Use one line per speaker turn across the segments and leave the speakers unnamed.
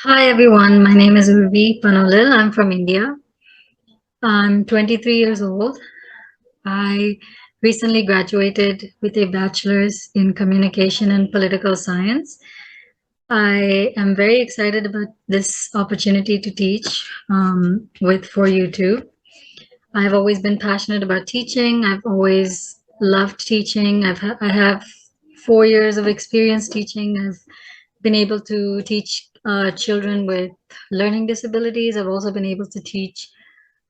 Hi everyone, my name is Urvi Panolil. I'm from India. I'm 23 years old. I recently graduated with a bachelor's in communication and political science. I am very excited about this opportunity to teach with For You Too. I've always been passionate about teaching. I've always loved teaching. I have 4 years of experience teaching. I've been able to teach children with learning disabilities. I've also been able to teach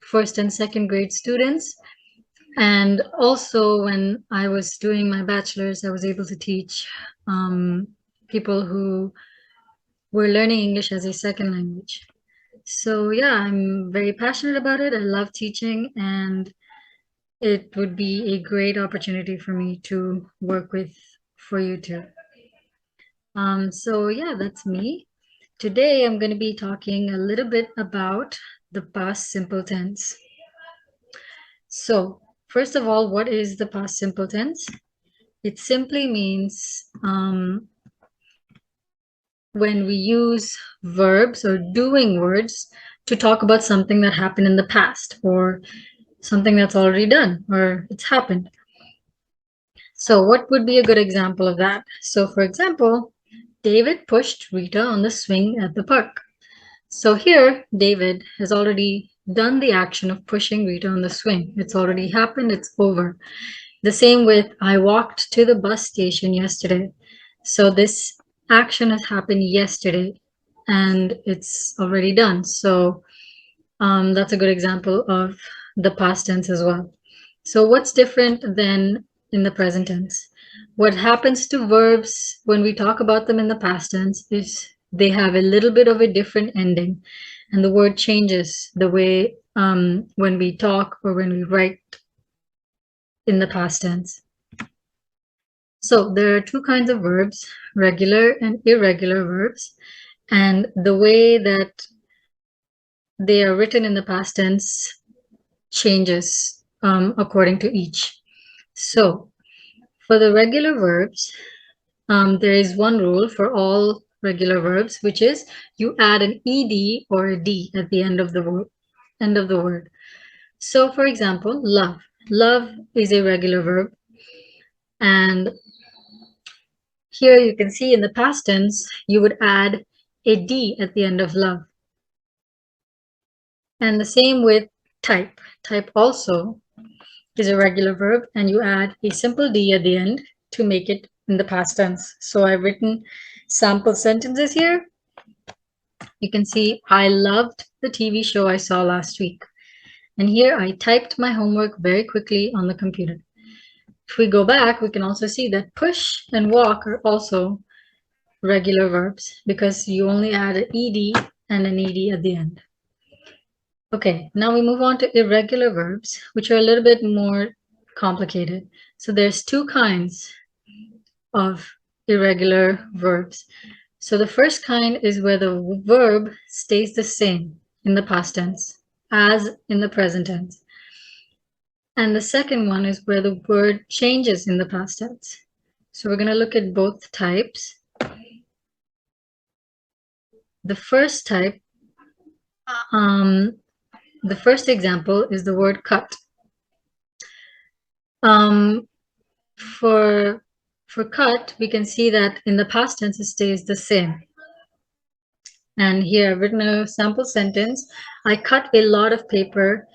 first and second grade students. And also, when I was doing my bachelor's, I was able to teach people who were learning English as a second language. So, yeah, I'm very passionate about it. I love teaching, and it would be a great opportunity for me to work with For You Too. So yeah, that's me. Today I'm going to be talking a little bit about the past simple tense. So first of all, what is the past simple tense? It simply means when we use verbs or doing words to talk about something that happened in the past or something that's already done or it's happened. So what would be a good example of that? So for example, David pushed Rita on the swing at the park. So here, David has already done the action of pushing Rita on the swing. It's already happened, it's over. The same with I walked to the bus station yesterday. So this action has happened yesterday and it's already done. So that's a good example of the past tense as well. So what's different than in the present tense? What happens to verbs when we talk about them in the past tense is they have a little bit of a different ending, and the word changes the way when we talk or when we write in the past tense. So there are two kinds of verbs, regular and irregular verbs, and the way that they are written in the past tense changes according to each. So for the regular verbs, there is one rule for all regular verbs, which is you add an ed or a d at the end of the word. So for example, love. Love is a regular verb, and here you can see in the past tense, you would add a d at the end of love. And the same with type. Type also is a regular verb, and you add a simple d at the end to make it in the past tense. So I've written sample sentences here. You can see I loved the TV show I saw last week. And here I typed my homework very quickly on the computer. If we go back, we can also see that push and walk are also regular verbs because you only add an ed and an ed at the end. Okay, now we move on to irregular verbs, which are a little bit more complicated. So there's two kinds of irregular verbs. So the first kind is where the verb stays the same in the past tense as in the present tense. And the second one is where the word changes in the past tense. So we're going to look at both types. The first type, the first example is the word cut. For cut, we can see that in the past tense, it stays the same. And here I've written a sample sentence. I cut a lot of paper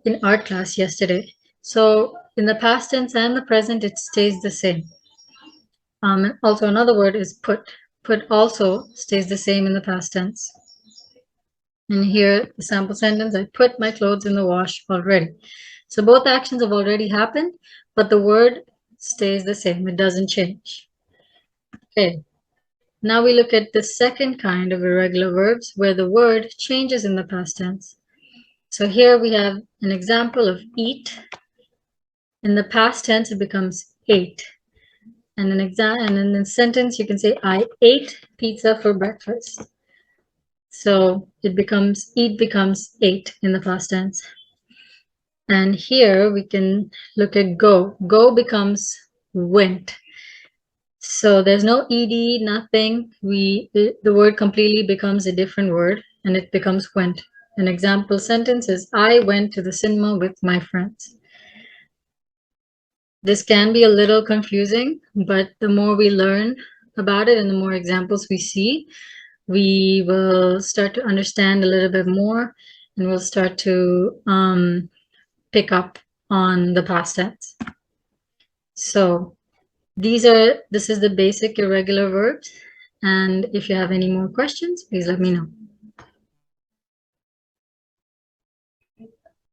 in art class yesterday. So in the past tense and the present, it stays the same. Also, another word is put. Put also stays the same in the past tense. And here, the sample sentence, I put my clothes in the wash already. So both actions have already happened, but the word stays the same. It doesn't change. Okay. Now we look at the second kind of irregular verbs where the word changes in the past tense. So here we have an example of eat. In the past tense, it becomes ate. And in the sentence, you can say, I ate pizza for breakfast. So it becomes, eat becomes ate in the past tense. And here we can look at go. Go becomes went. So there's no ed, nothing. The word completely becomes a different word, and it becomes went. An example sentence is, I went to the cinema with my friends. This can be a little confusing, but the more we learn about it and the more examples we see, we will start to understand a little bit more, and we'll start to pick up on the past tense. So this is the basic irregular verbs. And if you have any more questions, please let me know.